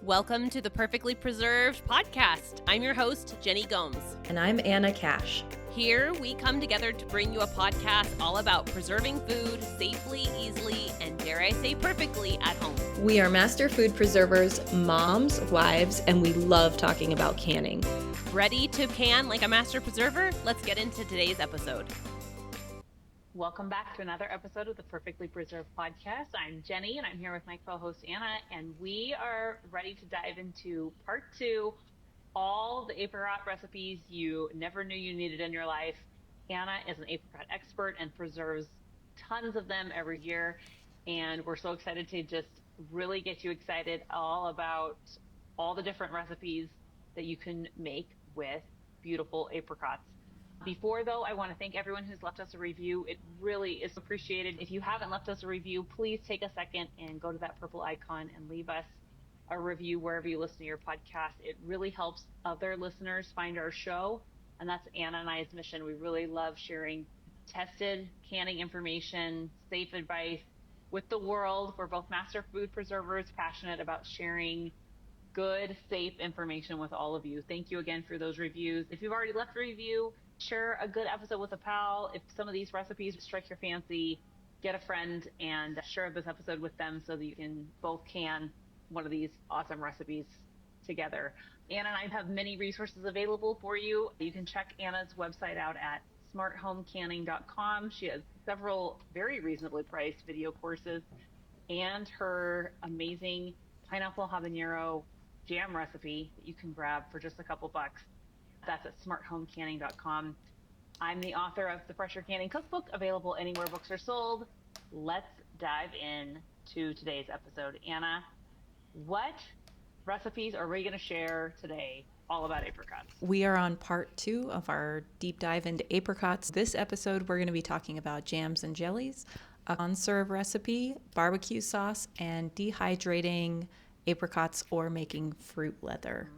Welcome to the Perfectly Preserved podcast. I'm your host, Jenny Gomes. And I'm Anna Cash. Here we come together to bring you a podcast all about preserving food safely, easily, and dare I say perfectly at home. We are master food preservers, moms, wives, and we love talking about canning. Ready to can like a master preserver? Let's get into today's episode. Welcome back to another episode of the Perfectly Preserved podcast. I'm Jenny, and I'm here with my co-host Anna, and we are ready to dive into part 2, all the apricot recipes you never knew you needed in your life. Anna is an apricot expert and preserves tons of them every year, and we're so excited to just really get you excited all about all the different recipes that you can make with beautiful apricots. Before, though, I want to thank everyone who's left us a review. It really is appreciated. If you haven't left us a review, please take a second and go to that purple icon and leave us a review wherever you listen to your podcast. It really helps other listeners find our show, and that's Anna and I's mission. We really love sharing tested canning information, safe advice with the world. We're both master food preservers, passionate about sharing good, safe information with all of you. Thank you again for those reviews. If you've already left a review, share a good episode with a pal. If some of these recipes strike your fancy, get a friend and share this episode with them so that you can both can one of these awesome recipes together. Anna and I have many resources available for you. You can check Anna's website out at smarthomecanning.com. She has several very reasonably priced video courses and her amazing pineapple habanero jam recipe that you can grab for just a couple bucks. That's at smarthomecanning.com. I'm the author of the Pressure Canning Cookbook, available anywhere books are sold. Let's dive in to today's episode. Anna, what recipes are we going to share today all about apricots? We are on part 2 of our deep dive into apricots. This episode, we're going to be talking about jams and jellies, a conserve recipe, barbecue sauce, and dehydrating apricots or making fruit leather.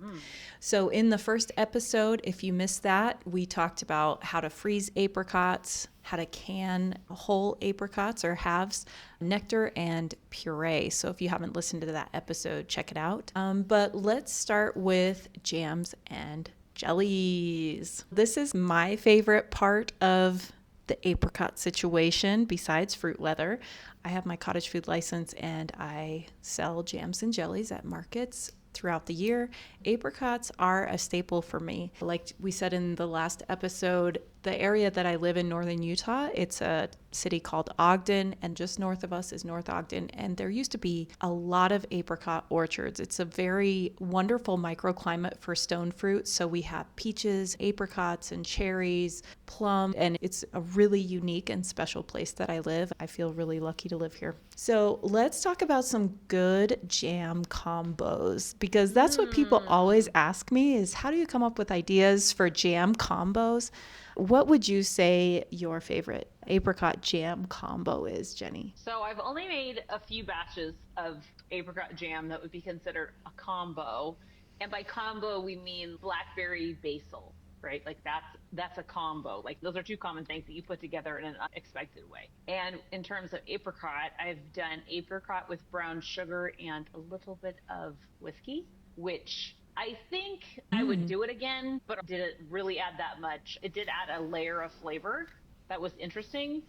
So in the first episode, if you missed that, we talked about how to freeze apricots, how to can whole apricots or halves, nectar, and puree. So if you haven't listened to that episode, check it out. But let's start with jams and jellies. This is my favorite part of the apricot situation besides fruit leather. I have my cottage food license and I sell jams and jellies at markets throughout the year. Apricots are a staple for me. Like we said in the last episode, the area that I live in, northern Utah, it's a city called Ogden, and just north of us is North Ogden. And there used to be a lot of apricot orchards. It's a very wonderful microclimate for stone fruit. So we have peaches, apricots, and cherries, plum, and it's a really unique and special place that I live. I feel really lucky to live here. So let's talk about some good jam combos, because that's what people always ask me is, how do you come up with ideas for jam combos? What would you say your favorite apricot jam combo is, Jenny? So I've only made a few batches of apricot jam that would be considered a combo. And by combo, we mean blackberry basil, right? Like that's a combo. Like those are two common things that you put together in an unexpected way. And in terms of apricot, I've done apricot with brown sugar and a little bit of whiskey, which I think I would do it again, but did it really add that much? It did add a layer of flavor that was interesting,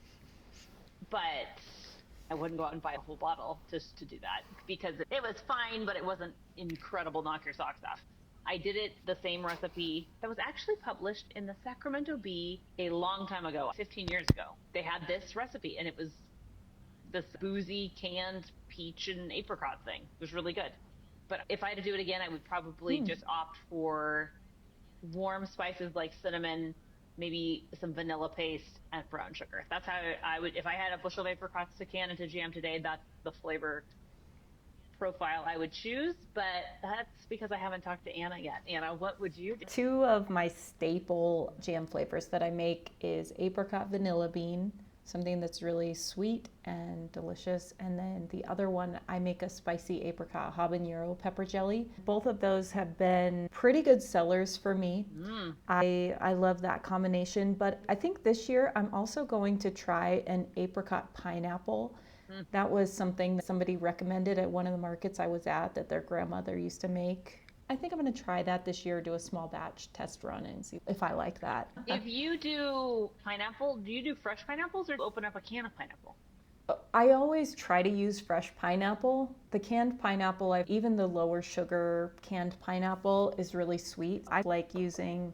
but I wouldn't go out and buy a whole bottle just to do that, because it was fine, but it wasn't incredible knock your socks off. I did it the same recipe that was actually published in the Sacramento Bee a long time ago, 15 years ago. They had this recipe, and it was this boozy canned peach and apricot thing. It was really good. But if I had to do it again, I would probably just opt for warm spices like cinnamon, maybe some vanilla paste, and brown sugar. That's how I would, if I had a bushel of apricots to can into jam today, that's the flavor profile I would choose. But that's because I haven't talked to Anna yet. Anna, what would you do? 2 of my staple jam flavors that I make is apricot vanilla bean, something that's really sweet and delicious. And then the other one, I make a spicy apricot habanero pepper jelly. Both of those have been pretty good sellers for me. I love that combination. But I think this year I'm also going to try an apricot pineapple Mm. That was something that somebody recommended at one of the markets I was at that their grandmother used to make. I think I'm going to try that this year, do a small batch test run and see if I like that. If you do pineapple, do you do fresh pineapples or open up a can of pineapple? I always try to use fresh pineapple. The canned pineapple, even the lower sugar canned pineapple is really sweet. I like using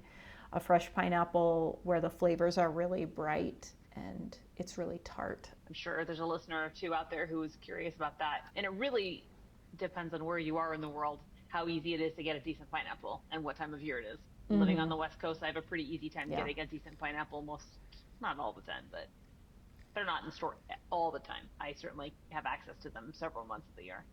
a fresh pineapple where the flavors are really bright and it's really tart. I'm sure there's a listener or two out there who is curious about that. And it really depends on where you are in the world, how easy it is to get a decent pineapple and what time of year it is. Living on the West Coast, I have a pretty easy time getting a decent pineapple not all the time, but they're not in store all the time. I certainly have access to them several months of the year.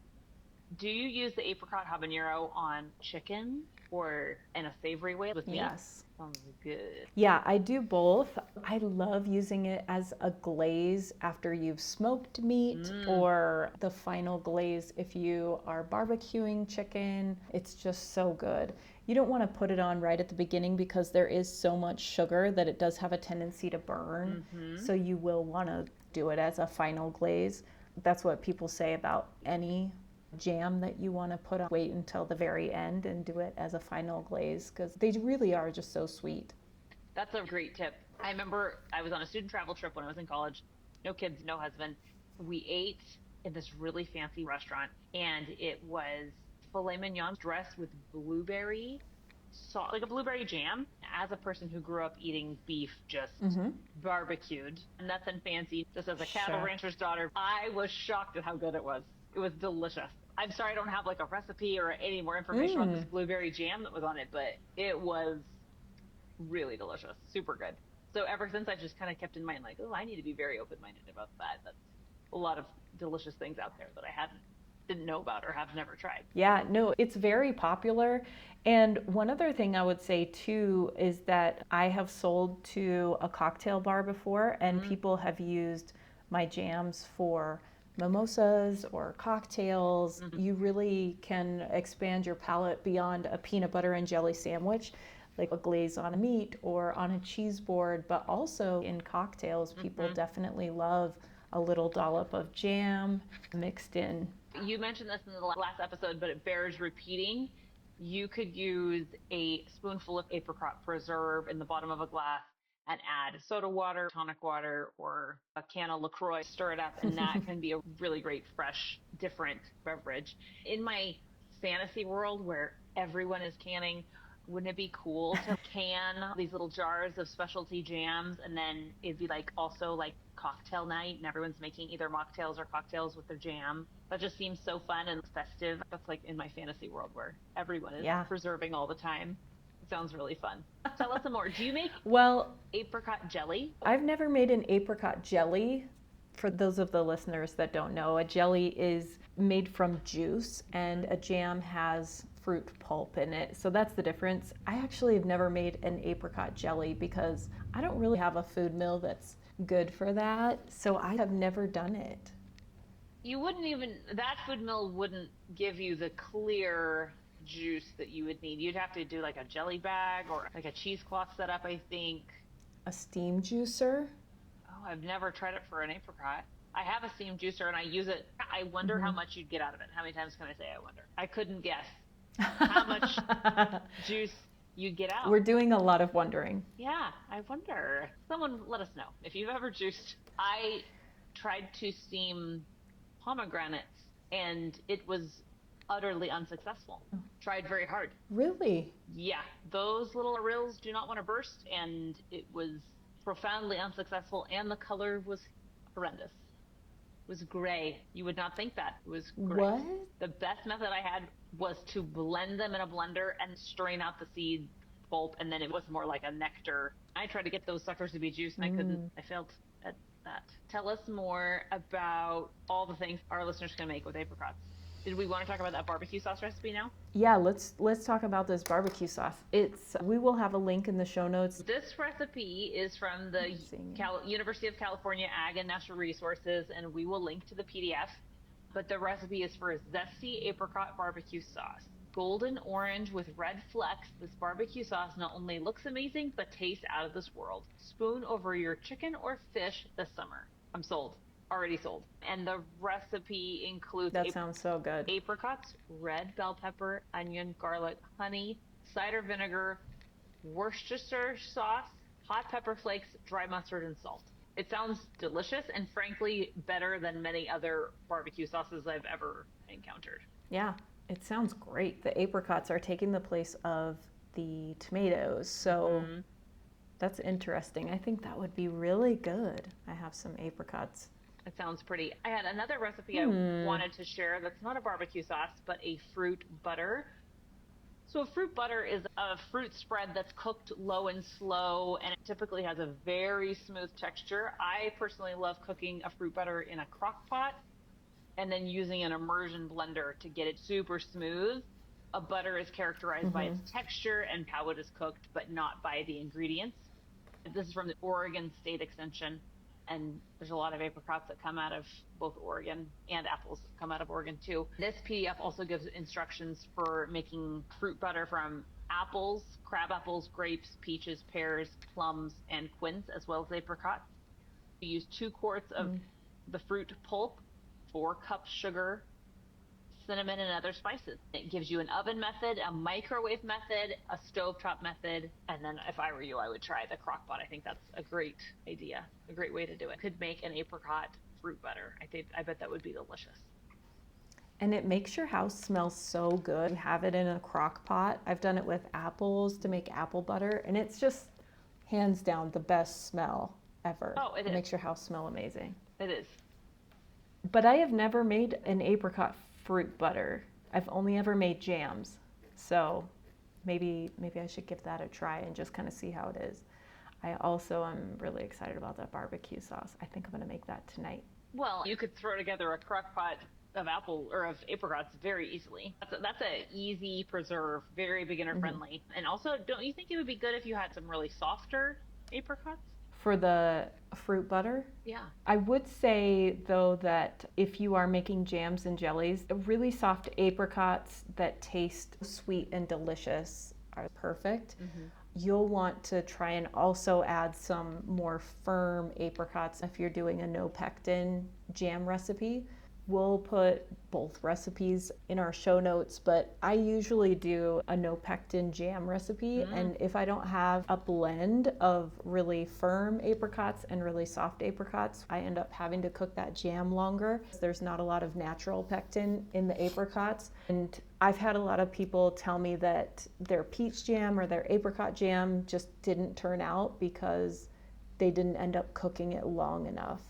Do you use the apricot habanero on chicken or in a savory way with meat? Yes. Sounds good. Yeah, I do both. I love using it as a glaze after you've smoked meat or the final glaze if you are barbecuing chicken. It's just so good. You don't want to put it on right at the beginning because there is so much sugar that it does have a tendency to burn. So you will want to do it as a final glaze. That's what people say about any jam that you want to put on. Wait until the very end and do it as a final glaze because they really are just so sweet. That's a great tip. I remember I was on a student travel trip when I was in college. No kids, no husband. We ate in this really fancy restaurant, and it was filet mignon dressed with blueberry sauce, like a blueberry jam. As a person who grew up eating beef just barbecued, nothing fancy, just as a cattle rancher's daughter, I was shocked at how good it was. It was delicious. I'm sorry I don't have like a recipe or any more information on this blueberry jam that was on it, but it was really delicious, super good. So ever since I've just kind of kept in mind like, oh, I need to be very open-minded about that. That's a lot of delicious things out there that I didn't know about or have never tried. Yeah, no, it's very popular. And one other thing I would say too is that I have sold to a cocktail bar before and people have used my jams for mimosas or cocktails. You really can expand your palate beyond a peanut butter and jelly sandwich, like a glaze on a meat or on a cheese board, but also in cocktails, people definitely love a little dollop of jam mixed in. You mentioned this in the last episode, but it bears repeating. You could use a spoonful of apricot preserve in the bottom of a glass and add soda water, tonic water, or a can of LaCroix, stir it up, and that can be a really great, fresh, different beverage. In my fantasy world where everyone is canning, wouldn't it be cool to can these little jars of specialty jams and then it'd be like also like cocktail night and everyone's making either mocktails or cocktails with their jam? That just seems so fun and festive. That's like in my fantasy world where everyone is preserving all the time. It sounds really fun. Tell us some more. Do you make apricot jelly? I've never made an apricot jelly. For those of the listeners that don't know, a jelly is made from juice and a jam has fruit pulp in it. So that's the difference. I actually have never made an apricot jelly because I don't really have a food mill that's good for that. So I have never done it. You wouldn't even, that food mill wouldn't give you the clear juice that you would need. You'd have to do like a jelly bag or like a cheesecloth setup, I think. A steam juicer? Oh, I've never tried it for an apricot. I have a steam juicer and I use it. I wonder how much you'd get out of it. How many times can I say I wonder? I couldn't guess how much juice you'd get out. We're doing a lot of wondering. Yeah, I wonder. Someone let us know if you've ever juiced. I tried to steam pomegranates and it was utterly unsuccessful. Tried very hard. Really? Yeah, those little rills do not want to burst and it was profoundly unsuccessful and the color was horrendous. It was gray. You would not think that. It was gray. What? The best method I had was to blend them in a blender and strain out the seed pulp, and then it was more like a nectar. I tried to get those suckers to be juiced, and I couldn't. I failed at that. Tell us more about all the things our listeners can make with apricots. Did we want to talk about that barbecue sauce recipe now? Yeah, let's talk about this barbecue sauce. We will have a link in the show notes. This recipe is from the University of California Ag and Natural Resources, and we will link to the PDF. But the recipe is for a zesty apricot barbecue sauce. Golden orange with red flecks, this barbecue sauce not only looks amazing, but tastes out of this world. Spoon over your chicken or fish this summer. I'm sold. already sold. And the recipe includes That sounds so good. apricots, red bell pepper, onion, garlic, honey, cider vinegar, Worcestershire sauce, hot pepper flakes, dry mustard, and salt. It sounds delicious and frankly better than many other barbecue sauces I've ever encountered. Yeah, it sounds great. The apricots are taking the place of the tomatoes, so that's interesting. I think that would be really good. I have some apricots. It sounds pretty. I had another recipe I wanted to share that's not a barbecue sauce, but a fruit butter. So a fruit butter is a fruit spread that's cooked low and slow, and it typically has a very smooth texture. I personally love cooking a fruit butter in a crock pot and then using an immersion blender to get it super smooth. A butter is characterized by its texture and how it is cooked, but not by the ingredients. This is from the Oregon State Extension, and there's a lot of apricots that come out of both Oregon, and apples that come out of Oregon too. This PDF also gives instructions for making fruit butter from apples, crab apples, grapes, peaches, pears, plums, and quince, as well as apricots. You use 2 quarts of the fruit pulp, 4 cups sugar, cinnamon, and other spices. It gives you an oven method, a microwave method, a stovetop method, and then if I were you, I would try the crock pot. I think that's a great idea, a great way to do it. Could make an apricot fruit butter. I bet that would be delicious. And it makes your house smell so good. You have it in a crock pot. I've done it with apples to make apple butter, and it's just hands down the best smell ever. Oh, it is. Makes your house smell amazing. It is. But I have never made an apricot fruit butter. I've only ever made jams. So maybe I should give that a try and just kind of see how it is. I also am really excited about that barbecue sauce. I think I'm going to make that tonight. Well, you could throw together a crock pot of apple or of apricots very easily. That's a easy preserve, very beginner friendly. And also, don't you think it would be good if you had some really softer apricots? For the fruit butter? Yeah. I would say, though, that if you are making jams and jellies, really soft apricots that taste sweet and delicious are perfect. You'll want to try and also add some more firm apricots if you're doing a no pectin jam recipe. We'll put both recipes in our show notes, but I usually do a no pectin jam recipe. And if I don't have a blend of really firm apricots and really soft apricots, I end up having to cook that jam longer. There's not a lot of natural pectin in the apricots. And I've had a lot of people tell me that their peach jam or their apricot jam just didn't turn out because they didn't end up cooking it long enough.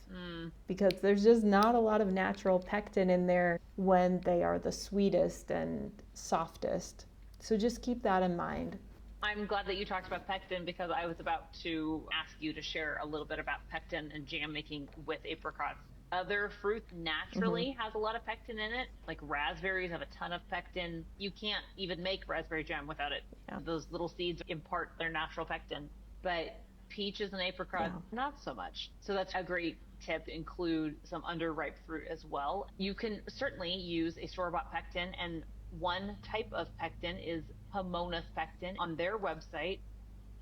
Because there's just not a lot of natural pectin in there when they are the sweetest and softest. So just keep that in mind. I'm glad that you talked about pectin because I was about to ask you to share a little bit about pectin and jam making with apricots. Other fruit naturally has a lot of pectin in it, like raspberries have a ton of pectin. You can't even make raspberry jam without it. Yeah. Those little seeds impart their natural pectin. But peaches and apricots, not so much. So that's a great tip. Include some underripe fruit as well. You can certainly use a store-bought pectin, and one type of pectin is Pomona's pectin. On their website,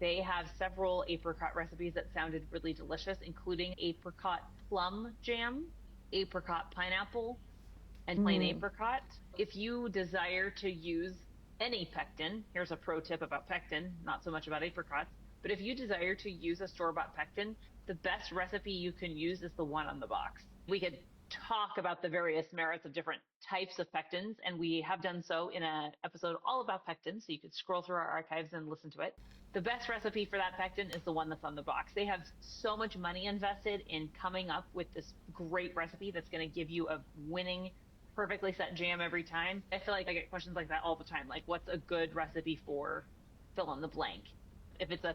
they have several apricot recipes that sounded really delicious, including apricot plum jam, apricot pineapple, and plain apricot. If you desire to use any pectin, here's a pro tip about pectin, not so much about apricots, but if you desire to use a store-bought pectin, the best recipe you can use is the one on the box. We could talk about the various merits of different types of pectins, and we have done so in an episode all about pectins, so you could scroll through our archives and listen to it. The best recipe for that pectin is the one that's on the box. They have so much money invested in coming up with this great recipe that's going to give you a winning, perfectly set jam every time. I feel like I get questions like that all the time, like what's a good recipe for fill in the blank? If it's a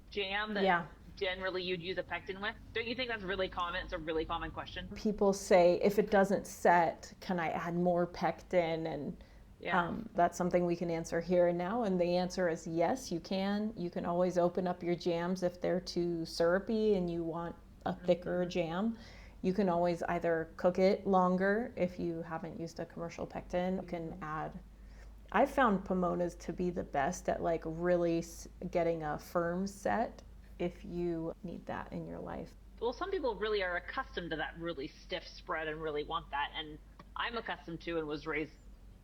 jam that generally you'd use a pectin with, don't you think that's really common? It's a really common question. People say, if it doesn't set, can I add more pectin? And that's something we can answer here and now. And the answer is yes, you can. You can always open up your jams if they're too syrupy and you want a thicker jam. You can always either cook it longer if you haven't used a commercial pectin. You can add. I've found Pomona's to be the best at like really getting a firm set if you need that in your life. well, some people really are accustomed to that really stiff spread and really want that. And I'm accustomed to and was raised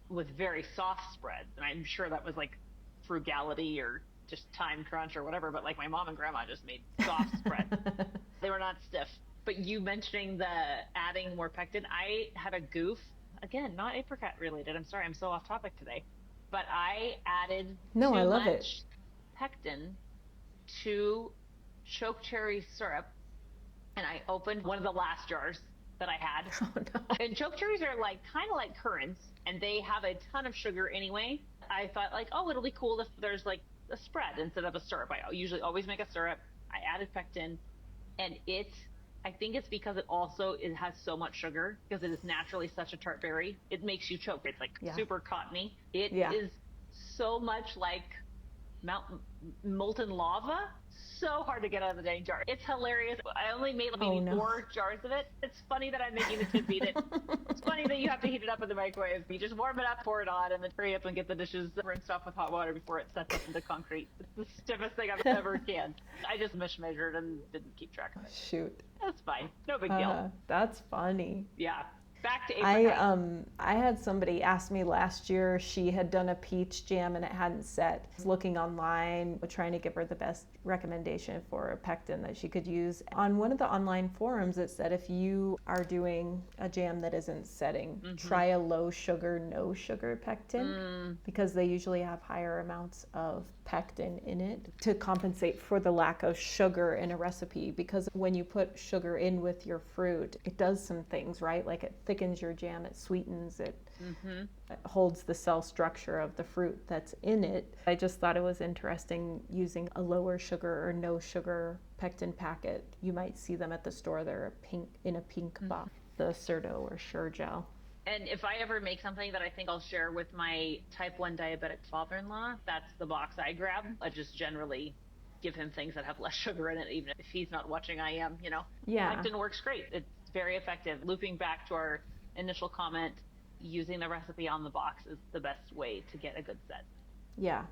with very soft spreads. And I'm sure that was like frugality or just time crunch or whatever. But like my mom and grandma just made soft spreads. They were not stiff. But you mentioning the adding more pectin, I had a goof. Again, not apricot related. I'm sorry, I'm so off topic today. But I added No, I too love it. much pectin to choke cherry syrup, and I opened one of the last jars that I had. Oh no. And choke cherries are like kind of like currants, and they have a ton of sugar anyway. I thought like, oh, it'll be cool if there's like a spread instead of a syrup. I usually always make a syrup. I added pectin, and I think it's because it has so much sugar because it is naturally such a tart berry. It makes you choke. It's like Yeah. super cottony. It Yeah. is so much like mount molten lava. So hard to get out of the dang jar. It's hilarious. I only made maybe Oh, no. 4 jars of it. It's funny that I'm making the kids eat it. It's funny that you have to heat it up in the microwave. You just warm it up, pour it on, and then hurry up and get the dishes rinsed off with hot water before it sets up into concrete. It's the stiffest thing I've ever canned. I just mismeasured and didn't keep track of it. Shoot. That's fine. No big deal. That's funny. Yeah. Back to apricot. I had somebody ask me last year, she had done a peach jam and it hadn't set. I was looking online, trying to give her the best recommendation for a pectin that she could use. On one of the online forums, it said if you are doing a jam that isn't setting, try a low sugar, no sugar pectin, because they usually have higher amounts of pectin in it to compensate for the lack of sugar in a recipe. Because when you put sugar in with your fruit, it does some things, right? Like it thickens your jam, it sweetens it, it holds the cell structure of the fruit that's in it. I just thought it was interesting using a lower sugar or no sugar pectin packet. You might see them at the store. They're in a pink box, the Cerdo or Sure Gel. And if I ever make something that I think I'll share with my type 1 diabetic father-in-law, that's the box I grab. I just generally give him things that have less sugar in it, even if he's not watching I am, you know. Yeah. Pectin works great. It's very effective. Looping back to our initial comment, using the recipe on the box is the best way to get a good set. Yeah.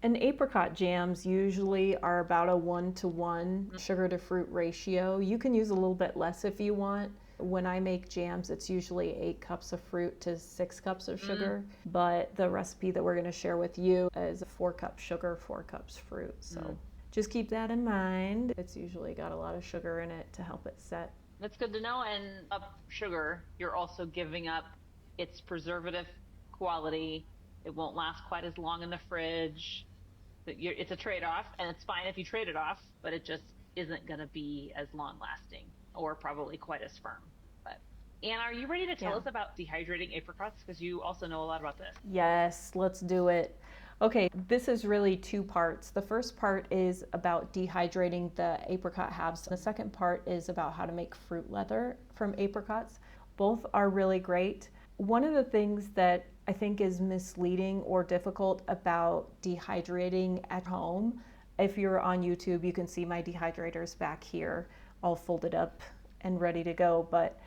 And apricot jams usually are about a 1-to-1 sugar to fruit ratio. You can use a little bit less if you want. When I make jams, it's usually 8 cups of fruit to 6 cups of sugar. But the recipe that we're going to share with you is 4 cups sugar, 4 cups fruit. So just keep that in mind. It's usually got a lot of sugar in it to help it set. That's good to know. And up sugar, you're also giving up its preservative quality. It won't last quite as long in the fridge. It's a trade-off, and it's fine if you trade it off, but it just isn't going to be as long-lasting or probably quite as firm. But Anna, are you ready to tell us about dehydrating apricots? Because you also know a lot about this. Yes, let's do it. Okay, this is really 2 parts. The first part is about dehydrating the apricot halves. The second part is about how to make fruit leather from apricots. Both are really great. One of the things that I think is misleading or difficult about dehydrating at home, if you're on YouTube, you can see my dehydrators back here, all folded up and ready to go. But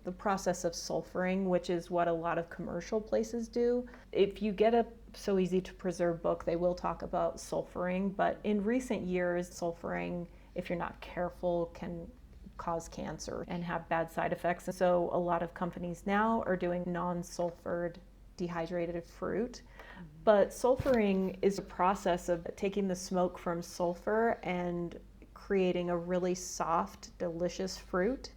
the process of sulfuring, which is what a lot of commercial places do. If you get a So Easy to Preserve book, they will talk about sulfuring, but in recent years, sulfuring, if you're not careful, can cause cancer and have bad side effects. And so a lot of companies now are doing non-sulfured dehydrated fruit. But sulfuring is a process of taking the smoke from sulfur and creating a really soft, delicious fruit.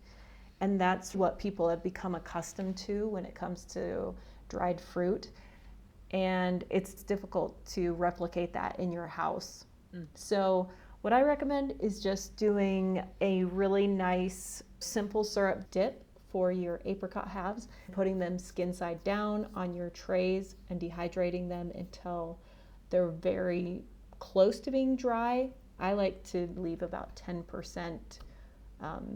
And that's what people have become accustomed to when it comes to dried fruit. And it's difficult to replicate that in your house. So what I recommend is just doing a really nice simple syrup dip for your apricot halves, putting them skin side down on your trays and dehydrating them until they're very close to being dry. I like to leave about 10%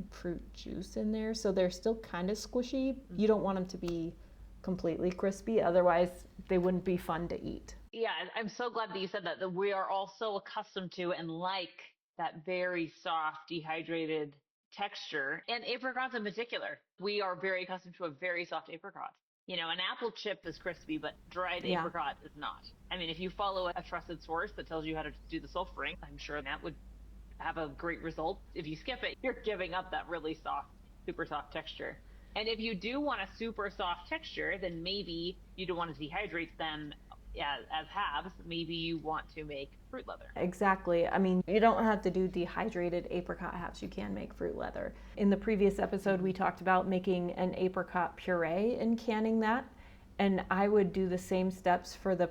fruit juice in there, so they're still kind of squishy. You don't want them to be completely crispy, otherwise they wouldn't be fun to eat. Yeah, I'm so glad that you said that we are all so accustomed to and like that very soft, dehydrated texture. And apricots in particular, we are very accustomed to a very soft apricot. You know, an apple chip is crispy, but dried apricot is not. I mean, if you follow a trusted source that tells you how to do the sulfuring, I'm sure that would have a great result. If you skip it, you're giving up that really soft, super soft texture. And if you do want a super soft texture, then maybe you don't want to dehydrate them as halves. Maybe you want to make fruit leather. Exactly. I mean, you don't have to do dehydrated apricot halves. You can make fruit leather. In the previous episode, we talked about making an apricot puree and canning that. And I would do the same steps for the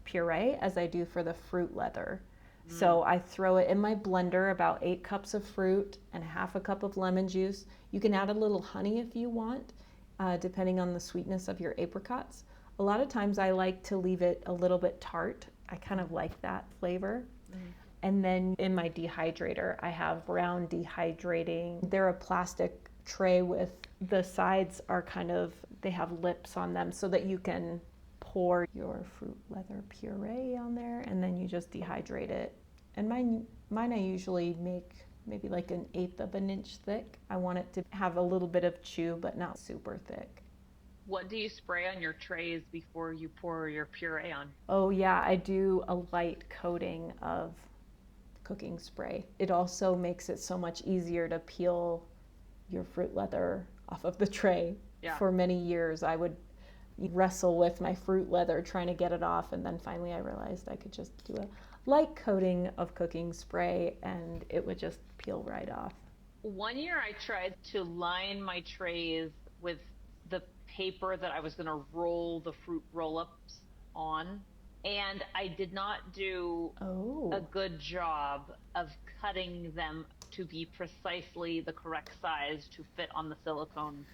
puree as I do for the fruit leather. So I throw it in my blender, about 8 cups of fruit and half a cup of lemon juice. You can add a little honey if you want, depending on the sweetness of your apricots. A lot of times I like to leave it a little bit tart. I kind of like that flavor. And then in my dehydrator, I have brown dehydrating. They're a plastic tray with the sides are kind of, they have lips on them so that you can pour your fruit leather puree on there and then you just dehydrate it. And mine I usually make maybe like 1/8 of an inch thick. I want it to have a little bit of chew but not super thick. What do you spray on your trays before you pour your puree on? Oh yeah, I do a light coating of cooking spray. It also makes it so much easier to peel your fruit leather off of the tray. Yeah. For many years I would wrestle with my fruit leather trying to get it off, and then finally I realized I could just do a light coating of cooking spray and it would just peel right off. One year I tried to line my trays with the paper that I was going to roll the fruit roll-ups on, and I did not do a good job of cutting them to be precisely the correct size to fit on the silicone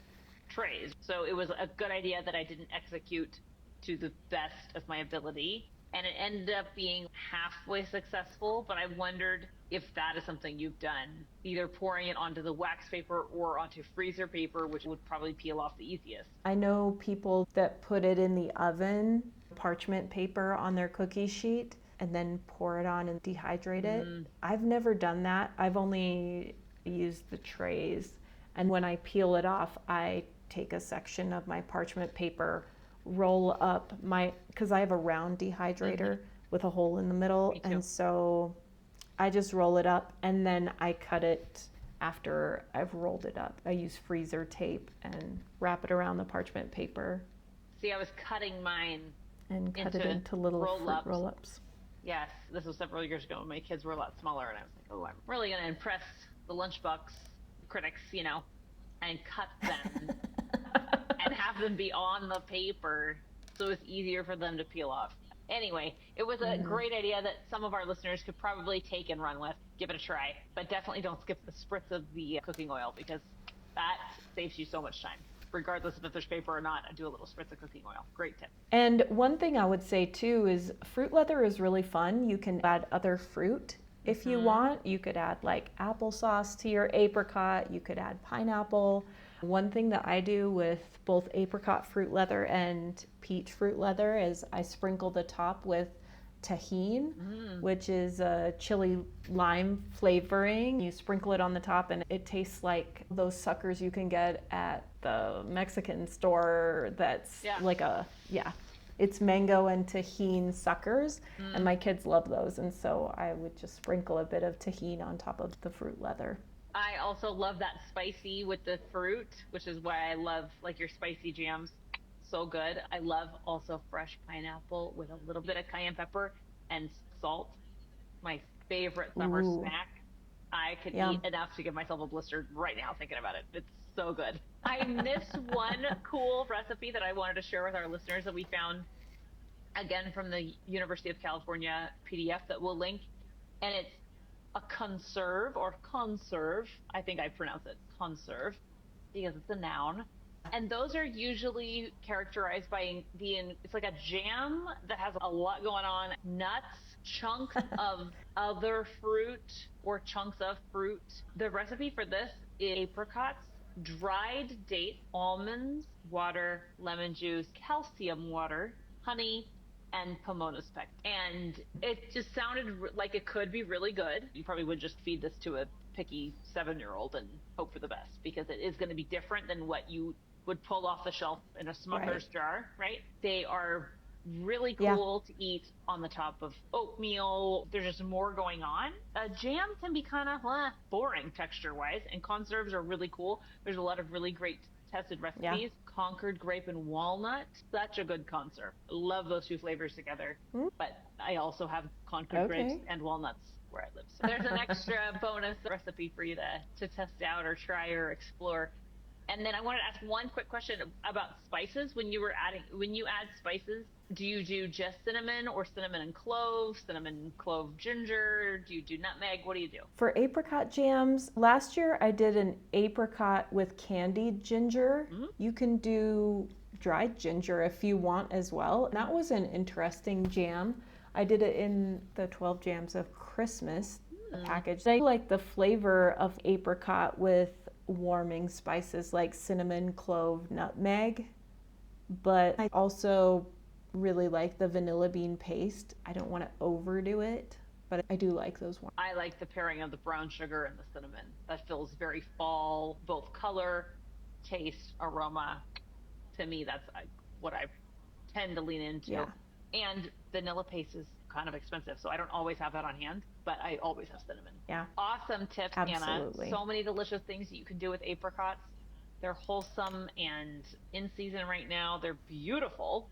trays. So it was a good idea that I didn't execute to the best of my ability. And it ended up being halfway successful, but I wondered if that is something you've done, either pouring it onto the wax paper or onto freezer paper, which would probably peel off the easiest. I know people that put it in the oven, parchment paper on their cookie sheet, and then pour it on and dehydrate it. I've never done that. I've only used the trays. And when I peel it off, I take a section of my parchment paper, roll up because I have a round dehydrator with a hole in the middle. And so I just roll it up and then I cut it after I've rolled it up. I use freezer tape and wrap it around the parchment paper. See, I was cutting mine and cut it into little roll-ups. Yes, this was several years ago when my kids were a lot smaller, and I was like, oh, I'm really going to impress the lunchbox critics, and cut them and have them be on the paper so it's easier for them to peel off. Anyway, it was a great idea that some of our listeners could probably take and run with. Give it a try, but definitely don't skip the spritz of the cooking oil, because that saves you so much time. Regardless of if there's paper or not, I do a little spritz of cooking oil. Great tip. And one thing I would say too is fruit leather is really fun. You can add other fruit if you want. You could add like applesauce to your apricot. You could add pineapple. One thing that I do with both apricot fruit leather and peach fruit leather is I sprinkle the top with tahine, which is a chili lime flavoring. You sprinkle it on the top and it tastes like those suckers you can get at the Mexican store that's it's mango and tahine suckers, and my kids love those, and so I would just sprinkle a bit of tahine on top of the fruit leather. I also love that spicy with the fruit, which is why I love like your spicy jams. So good. I love also fresh pineapple with a little bit of cayenne pepper and salt. My favorite summer snack. I could eat enough to give myself a blister right now thinking about it. It's so good. I missed one cool recipe that I wanted to share with our listeners that we found, again, from the University of California PDF that we'll link. And it's a conserve, I think I pronounce it conserve because it's a noun. And those are usually characterized by being, it's like a jam that has a lot going on, nuts, chunks of other fruit or chunks of fruit. The recipe for this is apricots, dried dates, almonds, water, lemon juice, calcium water, honey, and pomona speck. And it just sounded like it could be really good. You probably would just feed this to a picky 7-year-old and hope for the best, because it is going to be different than what you would pull off the shelf in a Smucker's jar, right? They are really cool to eat on the top of oatmeal. There's just more going on. Jam can be kind of boring texture wise, and conserves are really cool. There's a lot of really great tested recipes. Concord grape and walnut, such a good conserve. Love those two flavors together. But I also have Concord grapes and walnuts where I live. So there's an extra bonus recipe for you to test out or try or explore. And then I wanted to ask one quick question about spices. When you add spices, do you do just cinnamon or cinnamon, clove, ginger? Do you do nutmeg? What do you do? For apricot jams, last year I did an apricot with candied ginger. You can do dried ginger if you want as well. And that was an interesting jam. I did it in the 12 Jams of Christmas package. I like the flavor of apricot with warming spices like cinnamon, clove, nutmeg, but I also really like the vanilla bean paste. I don't want to overdo it, but I do like those ones. I like the pairing of the brown sugar and the cinnamon. That feels very fall, both color, taste, aroma. To me, that's what I tend to lean into. And vanilla paste is kind of expensive, so I don't always have that on hand, but I always have cinnamon. Awesome tips, Absolutely. Anna. So many delicious things that you can do with apricots. They're wholesome and in season right now. They're beautiful.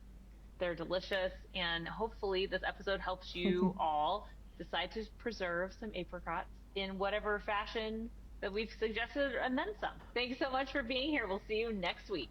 They're delicious, and hopefully this episode helps you all decide to preserve some apricots in whatever fashion that we've suggested, and then some. Thanks so much for being here. We'll see you next week.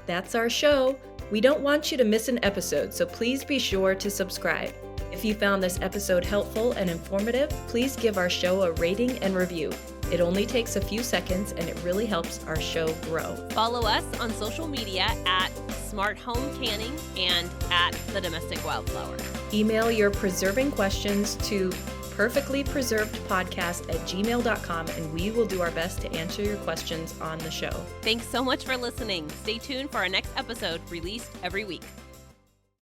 That's our show. We don't want you to miss an episode, so please be sure to subscribe. If you found this episode helpful and informative, please give our show a rating and review. It only takes a few seconds and it really helps our show grow. Follow us on social media at Smart Home Canning and at The Domestic Wildflower. Email your preserving questions to perfectlypreservedpodcast@gmail.com and we will do our best to answer your questions on the show. Thanks so much for listening. Stay tuned for our next episode, released every week.